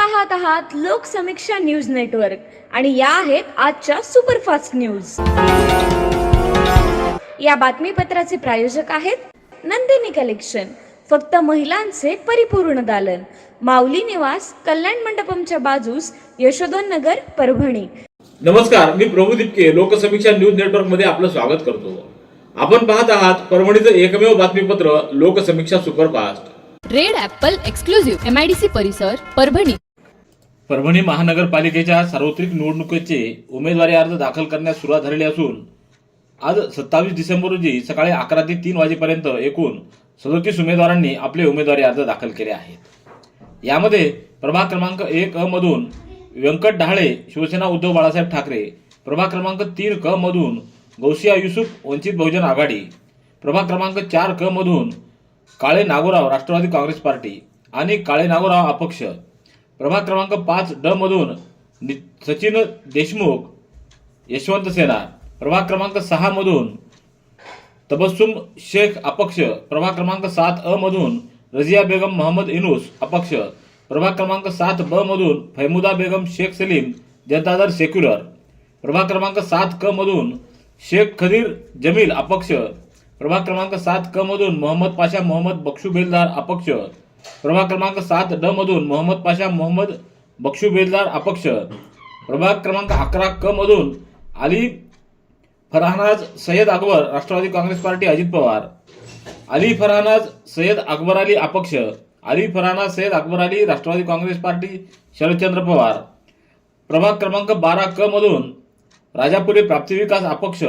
पाहत आहात Loksamiksha news network आणि या आहेत आजच्या सुपरफास्ट न्यूज। या बातमीपत्राचे प्रायोजक आहेत नंदिनी कलेक्शन, फक्त महिलांचे परिपूर्ण दालन, माऊली निवास, कल्याण मंडपमच्या बाजूस, यशोधन नगर, परभणी। नमस्कार, मी प्रभू दिपके लोकसमीक्षा न्यूज नेटवर्क मध्ये आपलं स्वागत करतो। आपण पाहत आहात परभणीचं एकमेव बातमीपत्र Loksamiksha superfast. Red Apple exclusive MIDC परिसर परभणी। परभणी महानगरपालिकेच्या सार्वत्रिक निवडणुकीचे उमेदवारी अर्ज दाखल करण्यास सुरुवात झालेली असून आज 27 डिसेंबर रोजी सकाळी 11 ते 3 वाजेपर्यंत एकूण 37 उमेदवारांनी आपले उमेदवारी अर्ज दाखल केले आहेत। यामध्ये प्रभाग क्रमांक 1 अ मधून व्यंकट ढाळे शिवसेना उद्धव बाळासाहेब ठाकरे, प्रभाग क्रमांक 3 क मधून गौसिया युसुफ वंचित बहुजन आघाडी, प्रभाग क्रमांक 4 क मधून काळे नागोराव राष्ट्रवादी काँग्रेस पार्टी आणि काळे नागोराव अपक्ष, प्रभाग क्रमांक 5 ड मधून सचिन देशमुख यशवंत सेना, प्रभाग क्रमांक 6 मधून तबस्सुम शेख अपक्ष, प्रभाग क्रमांक 7 अ मधून रजिया बेगम मोहम्मद इनूस अपक्ष, प्रभाग क्रमांक 7 ब मधून फैमुदा बेगम शेख सलीम जनता दल सेक्युलर, प्रभाग क्रमांक 7 क मधून शेख खदीर जमील अपक्ष, प्रभाग क्रमांक 7 क मधून मोहम्मद पाशा मोहम्मद बक्षू बेलदार अपक्ष, प्रभाग क्रमांक 7 ड मधून मोहम्मद पाशा मोहम्मद बक्षू बेलदार अपक्ष, प्रभाग क्रमांक 11 क मधून अली फरहानाज सय्यद अकबर राष्ट्रवादी काँग्रेस पार्टी अजित पवार, अली फरहानाज सय्यद अकबर अली अपक्ष, अली फरहानाज सय्यद अकबर अली राष्ट्रवादी काँग्रेस पार्टी शरदचंद्र पवार, प्रभाग क्रमांक 12 क मधून राजापुरे प्राप्तिविकास अपक्ष,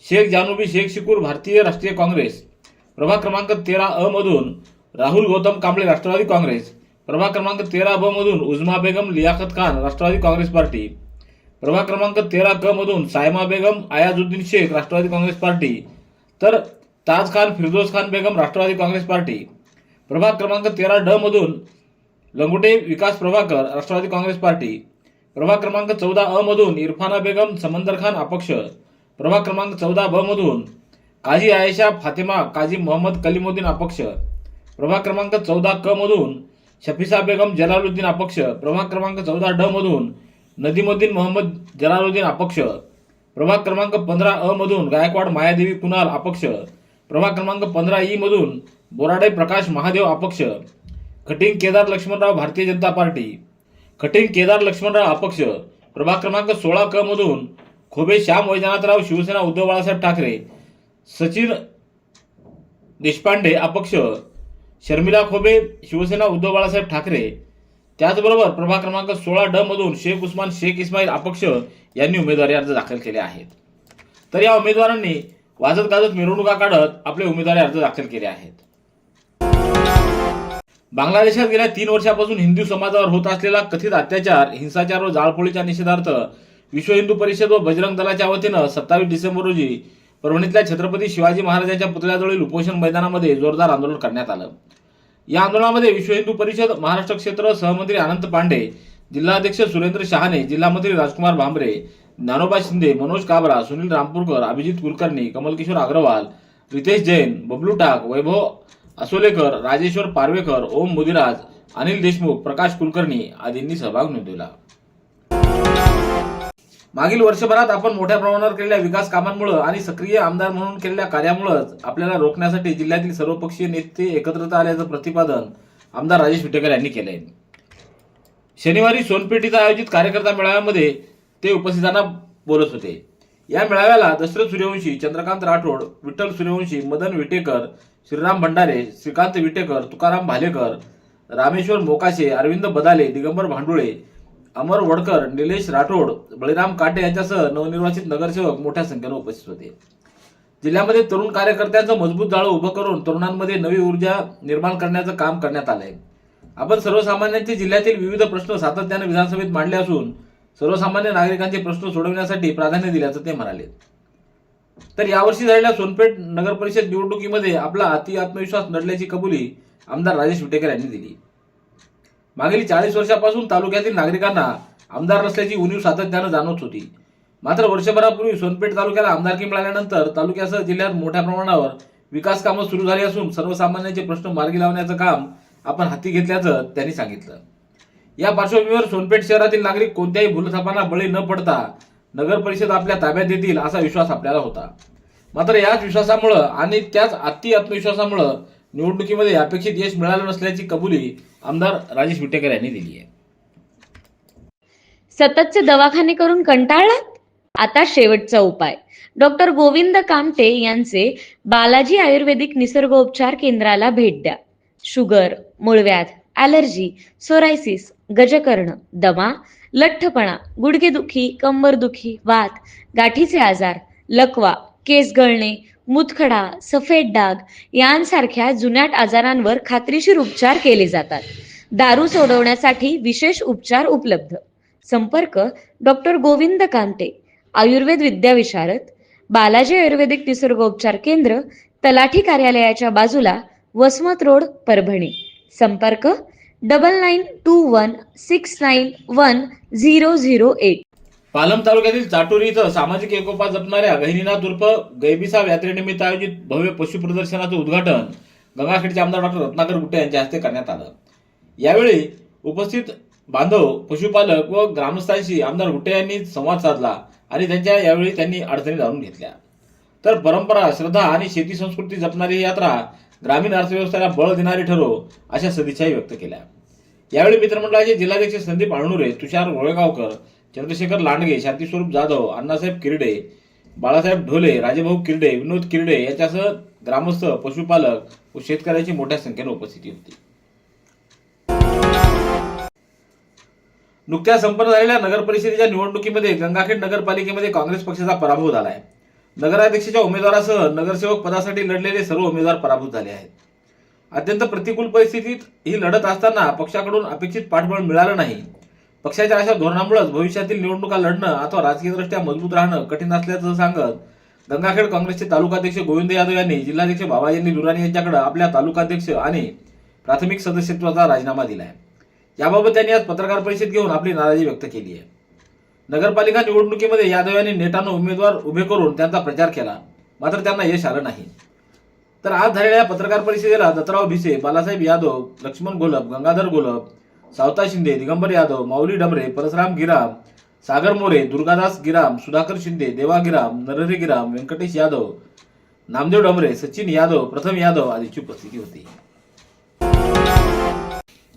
शेख जानूबी शेख शिकूर भारतीय राष्ट्रीय काँग्रेस, प्रभाग क्रमांक 13 अ मधून राहुल गौतम कांबळे राष्ट्रवादी काँग्रेस, प्रभाग क्रमांक 13 ब मधून उजमा बेगम लियाकत खान राष्ट्रवादी काँग्रेस पार्टी, प्रभाग क्रमांक 13 क मधून सायमा बेगम आयाजुद्दीन शेख राष्ट्रवादी काँग्रेस पार्टी, तर ताज खान फिरदोस खान बेगम राष्ट्रवादी काँग्रेस पार्टी, प्रभाग क्रमांक 13 ड मधून लंगोटे विकास प्रभाकर राष्ट्रवादी काँग्रेस पार्टी, प्रभाग क्रमांक 14 अ मधून इरफाना बेगम समंदर खान अपक्ष, प्रभाग क्रमांक 14 ब मधून काजी आयशा फातिमा काजी मोहम्मद कलीमुद्दीन अपक्ष, प्रभाग क्रमांक 14 क मधून शफीसा बेगम जलालुद्दीन अपक्ष, प्रभाग क्रमांक 14 ड मधून नदीमुद्दीन मोहम्मद जलालुद्दीन अपक्ष, प्रभाग क्रमांक 15 अ मधून गायकवाड मायादेवी कुणाल अपक्ष, प्रभाग क्रमांक 15 ई मधून बोराडे प्रकाश महादेव अपक्ष, cutting Kedar Laxmanrao Bharatiya Janata party, cutting Kedar Laxmanrao अपक्ष, प्रभाग क्रमांक 16 क मधून खोबे श्याम वैजनाथराव शिवसेना उद्धव बाळासाहेब ठाकरे, सचिन देशपांडे अपक्ष, शर्मिला खोबे शिवसेना उद्धव बाळासाहेब ठाकरे, त्याचबरोबर प्रभाग क्रमांक 16 ड मधून शेख उस्मान शेख इस्माईल अपक्ष यांनी उमेदवारी अर्ज दाखल केले आहेत। तर या उमेदवारांनी वाजत गाजत मिरवणुका काढत आपले उमेदवारी अर्ज दाखल केले आहेत। बांगलादेशात गेल्या 3 वर्षापासून हिंदू समाजावर होत असलेला कथित अत्याचार, हिंसाचार व जाळपोळीच्या निषेधार्थ विश्व हिंदू परिषद व बजरंग दलाच्या वतीनं 27 डिसेंबर रोजी परभणीतल्या छत्रपती शिवाजी महाराजांच्या पुतळ्याजवळील उपोषण मैदानामध्ये जोरदार आंदोलन करण्यात आलं। या आंदोलनामध्ये विश्व हिंदू परिषद महाराष्ट्र क्षेत्र सहमंत्री अनंत पांडे, जिल्हाध्यक्ष सुरेंद्र शहाणे, जिल्हामंत्री राजकुमार भांबरे, ज्ञानोबा शिंदे, मनोज काबरा, सुनील रामपूरकर, अभिजित कुलकर्णी, कमलकिशोर अग्रवाल, रितेश जैन, बबलू टाक, वैभव असोलेकर, राजेश्वर पारवेकर, ओम मुदिराज, अनिल देशमुख, प्रकाश कुलकर्णी आदींनी सहभाग नोंदवला। मागील वर्षभरात आपण मोठ्या प्रमाणावर केलेल्या विकास कामांमुळे आणि सक्रिय आमदार म्हणून केलेल्या कार्यामुळेच आपल्याला रोखण्यासाठी जिल्ह्यातील सर्वपक्षीय नेते एकत्रित आल्याचं प्रतिपादन आमदार राजेश विटेकर यांनी केलंय। शनिवारी सोनपेठ इथं आयोजित कार्यकर्ता मेळाव्यामध्ये ते उपस्थितांना बोलत होते। या मेळाव्याला दशरथ सूर्यवंशी, चंद्रकांत राठोड, विठ्ठल सूर्यवंशी, मदन विटेकर, श्रीराम भंडारे, श्रीकांत विटेकर, तुकाराम भालेकर, रामेश्वर मोकाशे, अरविंद बदाले, दिगंबर भांडुळे, अमर वडकर, निलेश राठोड, बळीराम काटे यांच्यासह नवनिर्वाचित नगरसेवक मोठ्या संख्येने उपस्थित होते। जिल्ह्यामध्ये तरुण कार्यकर्त्यांचं मजबूत जाळं उभं करून तरुणांमध्ये नवी ऊर्जा निर्माण करण्याचं काम करण्यात आलंय। आपण सर्वसामान्यांचे जिल्ह्यातील विविध प्रश्न सातत्याने विधानसभेत मांडले असून सर्वसामान्य नागरिकांचे प्रश्न सोडवण्यासाठी प्राधान्य दिल्याचं ते म्हणाले। तर यावर्षी झालेल्या सोनपेठ नगर परिषद निवडणुकीमध्ये आपला आत्मविश्वास नडल्याची कबुली आमदार राजेश विटेकर यांनी दिली। मागील 40 वर्षापासून तालुक्यातील नागरिकांना आमदार नसल्याची उणीव सातत्यानं जाणवत होती। मात्र वर्षभरापूर्वी सोनपेठ तालुक्याला आमदारकी मिळाल्यानंतर तालुक्यासह जिल्ह्यात मोठ्या प्रमाणावर विकास कामं सुरू झाली असून सर्वसामान्यांचे प्रश्न मार्गी लावण्याचं काम आपण हाती घेतल्याचं त्यांनी सांगितलं। या पार्श्वभूमीवर सोनपेठ शहरातील नागरिक कोणत्याही भूलथापांना बळी न पडता नगर परिषद आपल्या ताब्यात देतील असा विश्वास आपल्याला होता. मात्र याच विश्वासामुळे आणि त्याच अति आत्मविश्वासामुळे निवडणुकीमध्ये अपेक्षित यश मिळालं नसल्याची कबुली आमदार राजेश विटेकर यांनी दिली आहे. सततचे दवाखाने करून कंटाळलात? आता शेवटचा उपाय. डॉक्टर गोविंद कामटे यांचे बालाजी आयुर्वेदिक निसर्गोपचार केंद्राला भेट द्या. शुगर, मूळव्याध, ॲलर्जी, सोरायसिस, गजकर्ण, दमा, लठ्ठपणा, गुडघेदुखी, कंबरदुखी, वात, गाठीचे आजार, लकवा, केस गळणे, मूतखडा, सफेद डाग यांसारख्या जुनाट आजारांवर खात्रीशीर उपचार केले जातात. दारू सोडवण्यासाठी विशेष उपचार उपलब्ध. संपर्क डॉक्टर गोविंद कामटे, आयुर्वेद विद्याविशारद, बालाजी आयुर्वेदिक निसर्गोपचार केंद्र, तलाठी कार्यालयाच्या बाजूला, वसमत रोड, परभणी. संपर्क 9921691008. पालम तालुक्यातील चाटोरी इथं सामाजिक एकोपा जपणाऱ्या गहिनीनाथ उर्फ गैबीसाब यात्रेनिमित्त आयोजित भव्य पशु प्रदर्शनाचं उद्घाटन गंगाखेडचे आमदार डॉक्टर रत्नाकर गुट्टे यांच्या हस्ते करण्यात आलं. यावेळी उपस्थित बांधव, पशुपालक व ग्रामस्थांशी आमदार गुट्टे यांनी संवाद साधला आणि यावेळी त्यांनी अडचणी जाणून घेतल्या. तर परंपरा, श्रद्धा आणि शेती संस्कृती जपणारी ही यात्रा ग्रामीण अर्थव्यवस्थेला बळ देणारी ठरो अशा सदिच्छाही व्यक्त केल्या. यावेळी मित्रमंडळाचे जिल्हाध्यक्ष संदीप अळणुरे, तुषार गोळेगावकर, चंद्रशेखर लांडगे, शांतीस्वरूप जाधव, अण्णासाहेब किरडे, बाळासाहेब ढोले, राजेभाऊ किरडे, विनोद किरडे यांच्यासह ग्रामस्थ, पशुपालक व शेतकऱ्यांची मोठ्या संख्येने उपस्थिती होती. नुकत्याच संपन्न झालेल्या नगर परिषदेच्या निवडणुकीमध्ये गंगाखेड नगरपालिकेमध्ये काँग्रेस पक्षाचा पराभव झाला आहे. नगराध्यक्षाच्या उमेदवारासह नगरसेवक पदासाठी लढलेले सर्व उमेदवार पराभूत झाले आहेत. अत्यंत प्रतिकूल परिस्थितीत ही लढत असताना पक्षाकडून अपेक्षित पाठबळ मिळालं नाही. पक्षाच्या अशा धोरणामुळेच भविष्यातील निवडणुका लढणं अथवा राजकीयदृष्ट्या मजबूत राहणं कठीण असल्याचं सांगत गंगाखेड काँग्रेसचे तालुकाध्यक्ष गोविंद यादव यांनी जिल्हाध्यक्ष बाबाजी दुराणी यांच्याकडे आपल्या तालुकाध्यक्ष आणि प्राथमिक सदस्यत्वाचा राजीनामा दिला आहे. याबाबत त्यांनी आज पत्रकार परिषद घेऊन आपली नाराजी व्यक्त केली आहे. नगरपालिका निवडणुकीमध्ये यादव यांनी नेटानं उमेदवार उभे करून त्यांचा प्रचार केला, मात्र त्यांना यश आलं नाही. तर आज झालेल्या पत्रकार परिषदेला दत्तराव भिसे, बालासाहेब यादव, लक्ष्मण घोलप, गंगाधर घोलप, सावता शिंदे, दिगंबर यादव, माऊली डमरे, परसराम गिराम, सागर मोरे, दुर्गादास गिराम, सुधाकर शिंदे, देवा गिराम, नरहरी गिराम, व्यंकटेश यादव, नामदेव डमरे, सचिन यादव, प्रथम यादव आदींची उपस्थिती होती.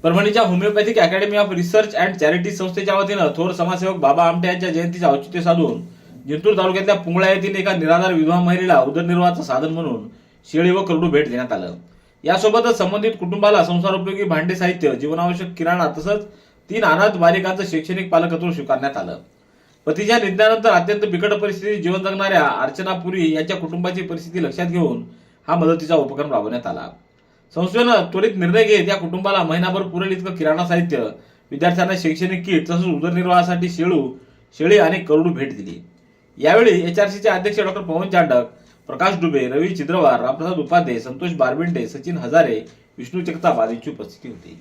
परभणीच्या homeopathic academy of research and charity संस्थेच्या वतीनं थोर समाजसेवक बाबा आमटे यांच्या जयंतीचे औचित्य साधून जिंतूर तालुक्यातल्या पुंगळा येथील एका निराधार विधवा महिलेला उदरनिर्वाहाचं साधन म्हणून शेळी व करडू भेट देण्यात आलं. यासोबतच संबंधित कुटुंबाला संसारोपयोगी भांडे साहित्य, जीवनावश्यक किराणा तसंच 3 अनाथ बालिकांचं शैक्षणिक पालकत्व स्वीकारण्यात आलं. पतीच्या निधनानंतर अत्यंत बिकट परिस्थितीत जीवन जगणाऱ्या अर्चना पुरी यांच्या कुटुंबाची परिस्थिती लक्षात घेऊन हा मदतीचा उपक्रम राबवण्यात आला. संस्थेनं त्वरित निर्णय घेत या कुटुंबाला महिनाभर पुरेल इतकं किराणा साहित्य, विद्यार्थ्यांना शैक्षणिक किट तसंच उदरनिर्वाहासाठी शेळी आणि करडू भेट दिली. यावेळी एचआरसीचे अध्यक्ष डॉक्टर पवन चांडक, प्रकाश डुबे, रवी चिद्रवार, रामप्रसाद उपाध्ये, संतोष बारबिंडे, सचिन हजारे, विष्णू जगताप आदींची उपस्थिती होती.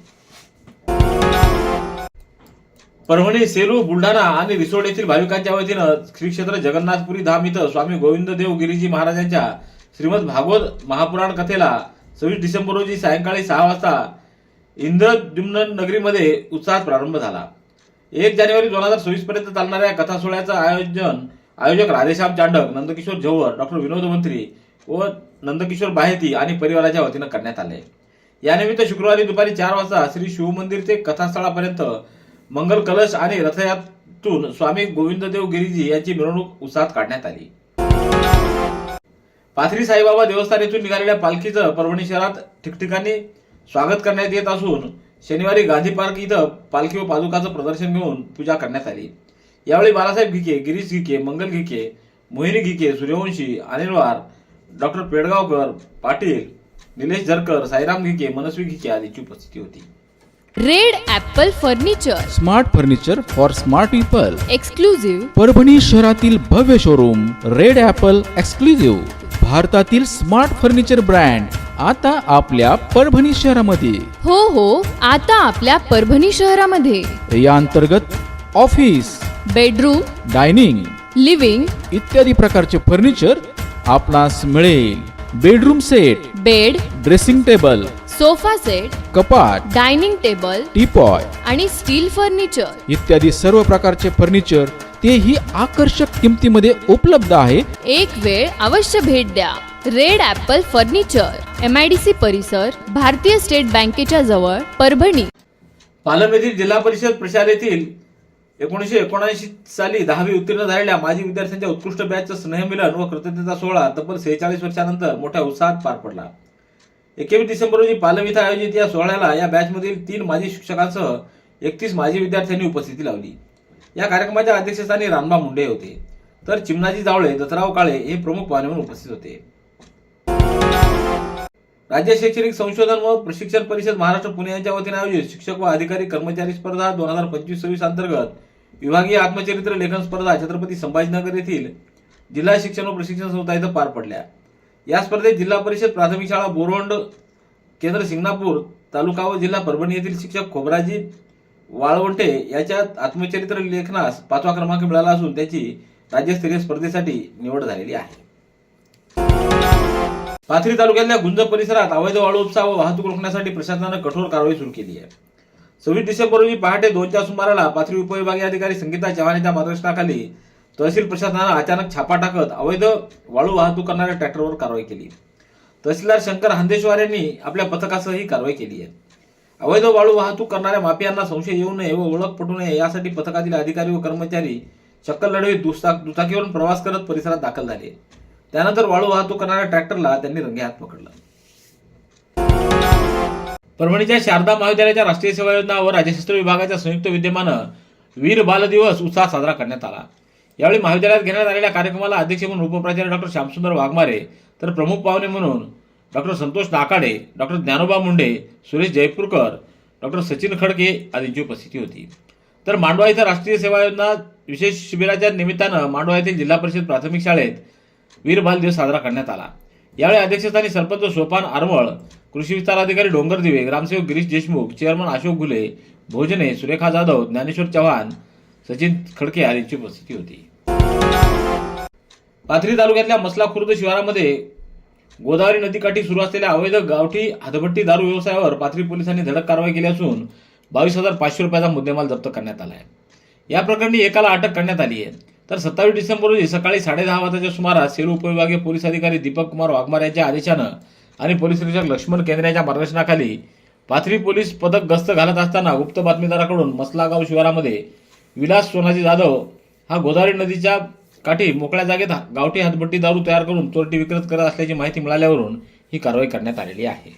परभणी, सेलू, बुलढाणा आणि रिसोड येथील भाविकांच्या वतीनं श्री क्षेत्र जगन्नाथपुरी धाम इथं स्वामी गोविंददेव गिरीजी महाराजांच्या श्रीमद भागवत महापुराण कथेला 26 डिसेंबर रोजी सायंकाळी 6 वाजता इंद्रद्युम्न नगरीमध्ये उत्साहात प्रारंभ झाला. 1 जानेवारी 2026 पर्यंत चालणाऱ्या कथा सोहळ्याचं आयोजक राधेश्याम चांडक, नंदकिशोर झंवर, डॉक्टर विनोद मंत्री व नंदकिशोर बाहेती आणि परिवाराच्या वतीनं करण्यात आले. यानिमित्त शुक्रवारी दुपारी 4 वाजता श्री शिवमंदिर ते कथास्थळापर्यंत मंगल कलश आणि रथयात्रेतून स्वामी गोविंददेव गिरीजी यांची मिरवणूक उत्साहात काढण्यात आली. पाथरी साईबाबा देवस्थान येथून निघालेल्या पालखीचं परभणी शहरात ठिकठिकाणी स्वागत करण्यात येत असून शनिवारी गांधी पार्क इथं पालखी व पादुकाचं प्रदर्शन घेऊन पूजा करण्यात आली. यावेळी बाळासाहेब घिके, गिरीश घिके, मंगल घिके, मोहिनी घिके, सूर्यवंशी, अनिल वार, डॉक्टर पेडगावकर, पाटील, निलेश झरकर, साईराम घिके, मनस्वी घिके आदींची उपस्थिती होती. Red Apple furniture, smart furniture for smart people. Exclusive Parbhani शहरातील भव्य शोरूम रेड ॲपल एक्सक्लुझिव्ह, भारतातील स्मार्ट फर्निचर ब्रँड आता आपल्या परभणी शहरामध्ये. हो, आता आपल्या परभणी शहरामध्ये. या अंतर्गत ऑफिस, बेडरूम, डायनिंग, लिव्हिंग इत्यादी प्रकारचे फर्निचर आपणास मिळेल. Bedroom set, bed, dressing table, sofa set, कपाट, डायनिंग टेबल टीपॉय आणि स्टील फर्निचर इत्यादी सर्व प्रकारचे फर्निचर तेही आकर्षक किमतीमध्ये उपलब्ध आहे. एक वेळ अवश्य भेट द्या. रेड ॲपल फर्निचर, MIDC परिसर, भारतीय स्टेट बँकेच्या जवळ, परभणी. पालम येथील जिल्हा परिषद प्रशालेतील 1979 साली 10वी उत्तीर्ण झालेल्या माजी विद्यार्थ्यांच्या उत्कृष्ट बॅचचं स्नेहमिलन व कृतज्ञता सोहळा तब्बल 46 वर्षानंतर मोठ्या उत्साहात पार पडला. 21 डिसेंबर रोजी पालम इथं आयोजित या सोहळ्याला या बॅचमधील 3 माजी शिक्षकांसह 31 माजी विद्यार्थ्यांनी उपस्थिती लावली. या कार्यक्रमाच्या अध्यक्षस्थानी रामबा मुंडे होते, तर चिमणाजी जावळे, दत्तराव काळे हे प्रमुख पाहुणे म्हणून उपस्थित होते. राज्य शैक्षणिक संशोधन व प्रशिक्षण परिषद महाराष्ट्र पुणे यांच्या वतीने आयोजित शिक्षक व अधिकारी कर्मचारी स्पर्धा 2025-26 अंतर्गत विभागीय आत्मचरित्र लेखन स्पर्धा छत्रपती संभाजीनगर येथील जिल्हा शिक्षण व प्रशिक्षण संस्था इथं पार पडल्या. या स्पर्धेत जिल्हा परिषद प्राथमिक शाळा बोरवंड, केंद्र सिंगणापूर, तालुका व जिल्हा परभणी येथील शिक्षक खोबराजी वाळवंटे याच्या आत्मचरित्र लेखनास 5वा क्रमांक मिळाला असून त्याची राज्यस्तरीय स्पर्धेसाठी निवड झालेली आहे. पाथरी तालुक्यातल्या गुंज परिसरात अवैध वाळू उपसा व वाहतूक रोखण्यासाठी प्रशासनानं कठोर कारवाई सुरू केली आहे. 26 डिसेंबर रोजी पहाटे 2च्या सुमाराला पाथरी उपविभागीय अधिकारी संगीता चव्हाण यांच्या मार्गदर्शनाखाली तहसील प्रशासनानं अचानक छापा टाकत अवैध वाळू वाहतूक करणाऱ्या ट्रॅक्टरवर कारवाई केली. तहसीलदार शंकर हांदेश्वर यांनी आपल्या पथकासह ही कारवाई केली आहे. अवैध वाळू वाहतूक करणाऱ्या माफियांना संशय येऊ नये व ओळख पटू नये यासाठी पथकातील अधिकारी व कर्मचारी शक्कल लढवीत दुचाकीवरून प्रवास करत परिसरात दाखल झाले. त्यानंतर वाळू वाहतूक करणाऱ्या ट्रॅक्टरला त्यांनी रंगेहात पकडलं. परभणीच्या शारदा महाविद्यालयाच्या राष्ट्रीय सेवा योजना व राज्यशास्त्र विभागाच्या संयुक्त विद्यमानं वीर बाल दिवस उत्साहात साजरा करण्यात आला. यावेळी महाविद्यालयात घेण्यात आलेल्या कार्यक्रमाला अध्यक्ष म्हणून उपप्राचार्य डॉक्टर श्यामसुंदर वाघमारे, तर प्रमुख पाहुणे म्हणून doctor Santosh Nakade, doctor Dnyanoba Munde, Suresh Jaipurkar, doctor Sachin Khadke आदींची उपस्थिती होती. तर मांडवा इथं राष्ट्रीय सेवा योजना विशेष शिबिराच्या निमित्तानं मांडवा येथील जिल्हा परिषद प्राथमिक शाळेत वीर बाल दिवस साजरा करण्यात आला. यावेळी अध्यक्षस्थानी सरपंच सोपान आरमळ, कृषी विस्तार अधिकारी डोंगर दिवे, ग्रामसेवक गिरीश देशमुख, चेअरमन अशोक घुले, भोजने, सुरेखा जाधव, ज्ञानेश्वर चव्हाण, सचिन खडके आदींची उपस्थिती होती. पाथरी तालुक्यातल्या मसला खुर्द शिवारामध्ये गोदावरी नदीकाठी सुरू असलेल्या अवैध गावठी हातभट्टी दारू व्यवसायावर पाथरी पोलिसांनी धडक कारवाई केली असून 22,500 रुपयाचा मुद्देमाल जप्त करण्यात आला आहे. या प्रकरणी एकाला अटक करण्यात आली आहे. तर 27 डिसेंबर रोजी सकाळी 10:30 वाजताच्या सुमारास सेलू उपविभागीय पोलीस अधिकारी दीपक कुमार वाघमारे यांच्या आदेशानं आणि पोलीस निरीक्षक लक्ष्मण केंद्रे यांच्या मार्गदर्शनाखाली पाथरी पोलीस पथक गस्त घालत असताना गुप्त बातमीदाराकडून मसला गाव शिवारामध्ये विलास सोनाजी जाधव हा गोदावरी नदीच्या काठी मोकळ्या जागेत गावठी हातभट्टी दारू तयार करून चोरटी विक्रेत करत असल्याची माहिती मिळाल्यावरून ही कारवाई करण्यात आलेली आहे.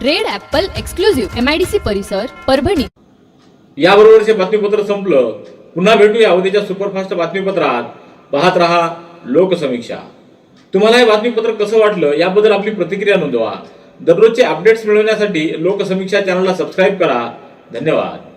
रेड ॲपल एक्सक्लुझिव्ह, MIDC परिसर, परभणी. याबरोबरचे बातमीपत्र संपलं. पुन्हा भेटूया उद्याच्या सुपरफास्ट बातमीपत्रात. पाहत रहा लोकसमीक्षा. तुम्हाला हे बातमीपत्र कसं वाटलं याबद्दल आपली प्रतिक्रिया नोंदवा. दररोजचे अपडेट्स मिळवण्यासाठी लोकसमीक्षा चॅनलला सबस्क्राईब करा. धन्यवाद.